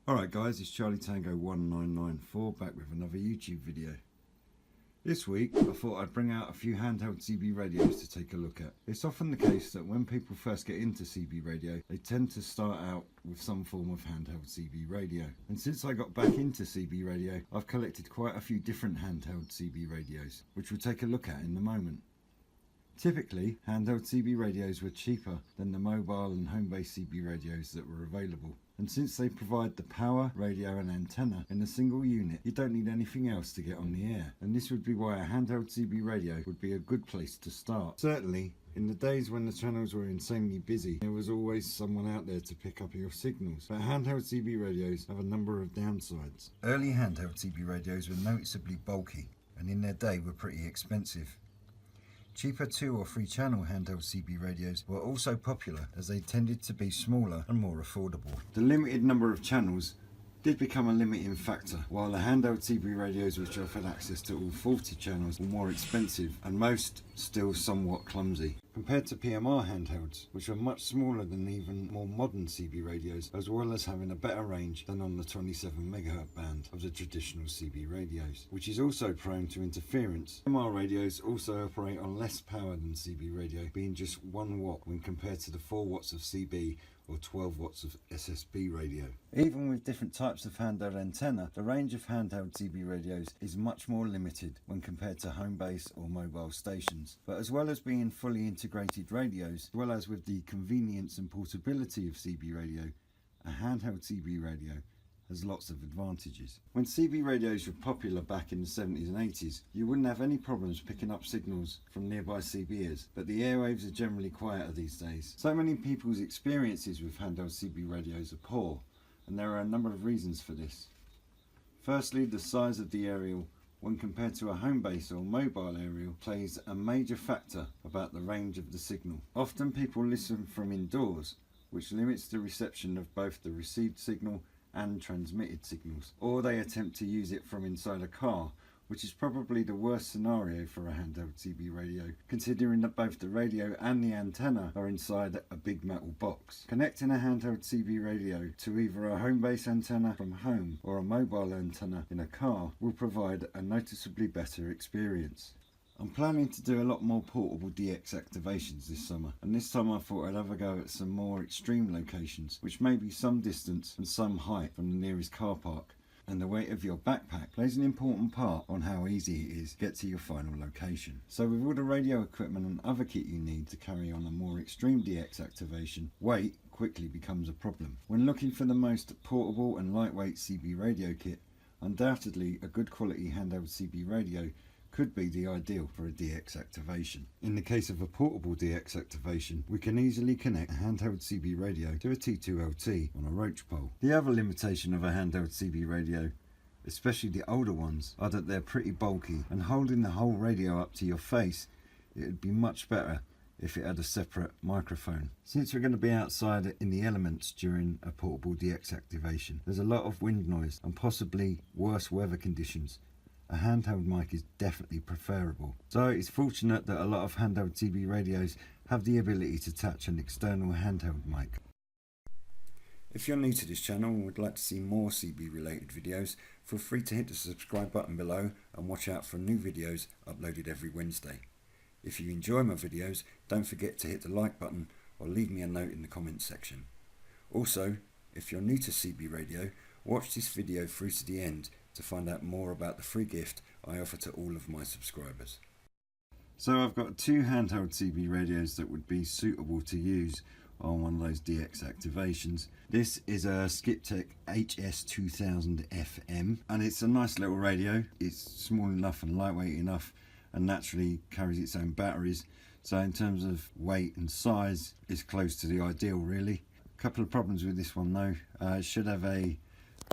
Alright guys, it's Charlie Tango 1994 back with another YouTube video. This week I thought I'd bring out a few handheld CB radios to take a look at. It's often the case that when people first get into CB radio, they tend to start out with some form of handheld CB radio. And since I got back into CB radio, I've collected quite a few different handheld CB radios, which we'll take a look at in a moment. Typically, handheld CB radios were cheaper than the mobile and home-based CB radios that were available. And since they provide the power, radio and antenna in a single unit, you don't need anything else to get on the air. And this would be why a handheld CB radio would be a good place to start. Certainly, in the days when the channels were insanely busy, there was always someone out there to pick up your signals. But handheld CB radios have a number of downsides. Early handheld CB radios were noticeably bulky and in their day were pretty expensive. Cheaper 2 or 3 channel handheld CB radios were also popular as they tended to be smaller and more affordable. The limited number of channels did become a limiting factor, while the handheld CB radios which offered access to all 40 channels were more expensive and most still somewhat clumsy. Compared to PMR handhelds, which are much smaller than even more modern CB radios, as well as having a better range than on the 27 MHz band of the traditional CB radios, which is also prone to interference. PMR radios also operate on less power than CB radio, being just 1 watt when compared to the 4 watts of CB or 12 watts of SSB radio. Even with different types of handheld antenna, the range of handheld CB radios is much more limited when compared to home base or mobile stations. But as well as being fully integrated radios, as well as with the convenience and portability of CB radio, a handheld CB radio has lots of advantages. When CB radios were popular back in the 70s and 80s, you wouldn't have any problems picking up signals from nearby CBers, but the airwaves are generally quieter these days. So many people's experiences with handheld CB radios are poor, and there are a number of reasons for this. Firstly, the size of the aerial when compared to a home base or mobile aerial plays a major factor about the range of the signal. Often people listen from indoors, which limits the reception of both the received signal and transmitted signals, or they attempt to use it from inside a car, which is probably the worst scenario for a handheld CB radio, considering that both the radio and the antenna are inside a big metal box. Connecting a handheld CB radio to either a home base antenna from home or a mobile antenna in a car will provide a noticeably better experience. I'm planning to do a lot more portable DX activations this summer, and this time I thought I'd have a go at some more extreme locations, which may be some distance and some height from the nearest car park, and the weight of your backpack plays an important part on how easy it is to get to your final location. So with all the radio equipment and other kit you need to carry on a more extreme DX activation, weight quickly becomes a problem. When looking for the most portable and lightweight CB radio kit, undoubtedly a good quality handheld CB radio could be the ideal for a DX activation. In the case of a portable DX activation, we can easily connect a handheld CB radio to a T2LT on a roach pole. The other limitation of a handheld CB radio, especially the older ones, are that they're pretty bulky, and holding the whole radio up to your face, it would be much better if it had a separate microphone. Since we're going to be outside in the elements during a portable DX activation, there's a lot of wind noise and possibly worse weather conditions. A handheld mic is definitely preferable. So it's fortunate that a lot of handheld CB radios have the ability to attach an external handheld mic. If you're new to this channel and would like to see more CB related videos, feel free to hit the subscribe button below and watch out for new videos uploaded every Wednesday. If you enjoy my videos, don't forget to hit the like button or leave me a note in the comments section. Also, if you're new to CB radio, watch this video through to the end to find out more about the free gift I offer to all of my subscribers. So I've got 2 handheld CB radios that would be suitable to use on one of those DX activations. This is a Skiptech HS2000 FM, and it's a nice little radio. It's small enough and lightweight enough and naturally carries its own batteries, so in terms of weight and size it's close to the ideal really. A couple of problems with this one though. It should have a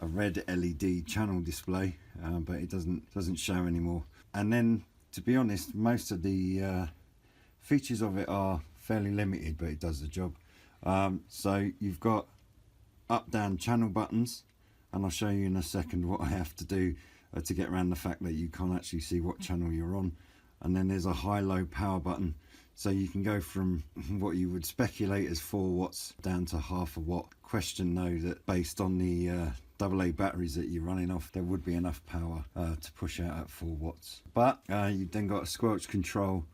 red LED channel display, but it doesn't show anymore. And then, to be honest, most of the features of it are fairly limited, but it does the job. So you've got up-down channel buttons, and I'll show you in a second what I have to do to get around the fact that you can't actually see what channel you're on. And then there's a high-low power button, So you can go from what you would speculate as 4 watts down to half a watt. Question though that based on the AA batteries that you're running off, there would be enough power to push out at 4 watts. But you've then got a squelch control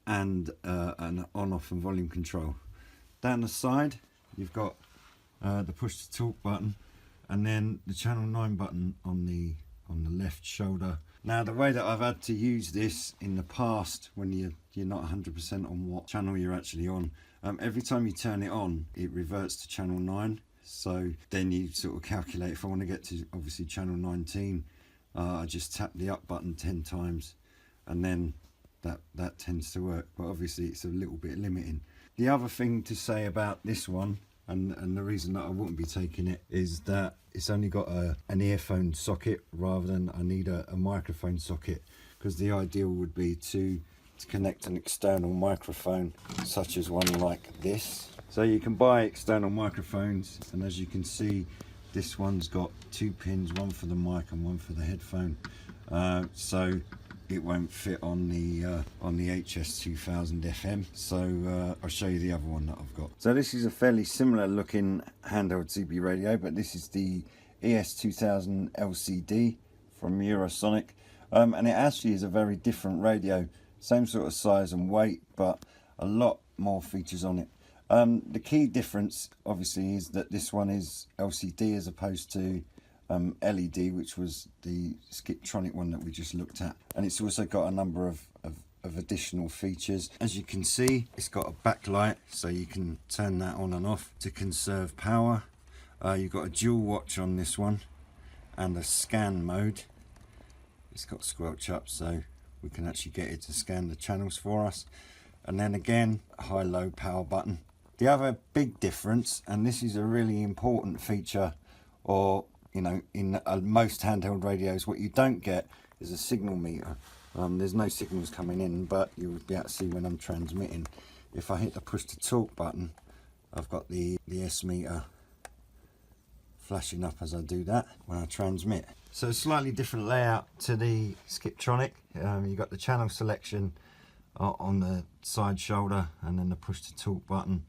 and an on, off and volume control. Down the side you've got the push to talk button, and then the channel 9 button on the left shoulder. Now the way that I've had to use this in the past, when you're not 100% on what channel you're actually on, every time you turn it on it reverts to channel 9. So then you sort of calculate, if I want to get to obviously channel 19, I just tap the up button 10 times and then that tends to work, but obviously it's a little bit limiting. The other thing to say about this one, and the reason that I wouldn't be taking it, is that it's only got an earphone socket rather than I need a microphone socket, because the ideal would be to connect an external microphone such as one like this. So you can buy external microphones, and as you can see this one's got 2 pins, one for the mic and one for the headphone, so it won't fit on the HS2000 FM. So I'll show you the other one that I've got. So this is a fairly similar looking Handheld CB radio, but this is the ES2000 LCD from Eurosonic, and it actually is a very different radio. Same sort of size and weight, but a lot more features on it. The key difference obviously is that this one is LCD as opposed to LED, which was the Skiptronic one that we just looked at, and it's also got a number of additional features. As you can see, it's got a backlight, so you can turn that on and off to conserve power. You've got a dual watch on this one and a scan mode. It's got squelch up, so we can actually get it to scan the channels for us, and then again a high-low power button. The other big difference, and this is a really important feature, or you know, in most handheld radios, what you don't get is a signal meter. There's no signals coming in, but you'll be able to see when I'm transmitting. If I hit the push to talk button, I've got the S meter flashing up as I do that when I transmit. So a slightly different layout to the Skiptronic. You've got the channel selection on the side shoulder, and then the push to talk button.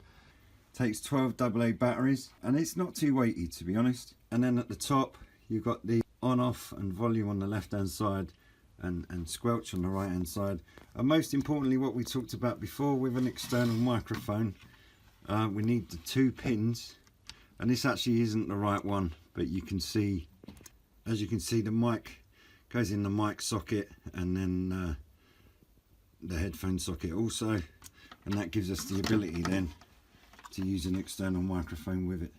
Takes 12 AA batteries, and it's not too weighty, to be honest. And then at the top you've got the on, off and volume on the left hand side, and squelch on the right hand side. And most importantly, what we talked about before with an external microphone, we need the 2 pins, and this actually isn't the right one, but you can see, as you can see, the mic goes in the mic socket, and then the headphone socket also, and that gives us the ability then to use an external microphone with it.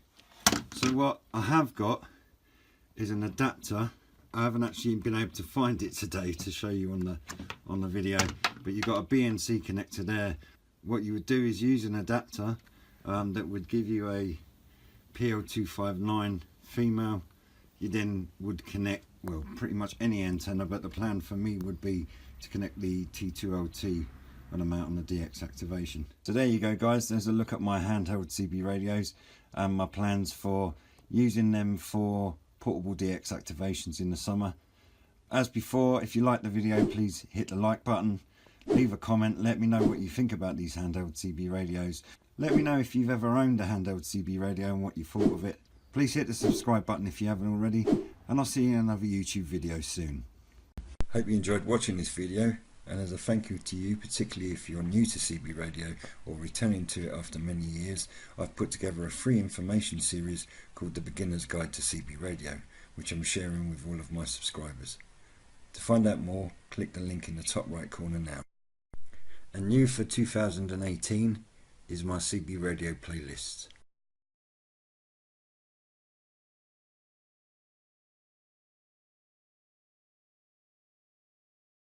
So what I have got is an adapter. I haven't actually been able to find it today to show you on the video, but you've got a BNC connector there. What you would do is use an adapter that would give you a PL259 female. You then would connect, well, pretty much any antenna, but the plan for me would be to connect the T2LT when I'm out on the DX activation. So there you go, guys. There's a look at my Handheld CB radios and my plans for using them for portable DX activations in the summer. As before, if you like the video, please hit the like button, leave a comment, let me know what you think about these Handheld CB radios. Let me know if you've ever owned a Handheld CB radio and what you thought of it. Please hit the subscribe button if you haven't already, and I'll see you in another YouTube video soon. Hope you enjoyed watching this video, and as a thank you to you, particularly if you're new to CB Radio or returning to it after many years, I've put together a free information series called The Beginner's Guide to CB Radio, which I'm sharing with all of my subscribers. To find out more, click the link in the top right corner now. And new for 2018 is my CB Radio playlists.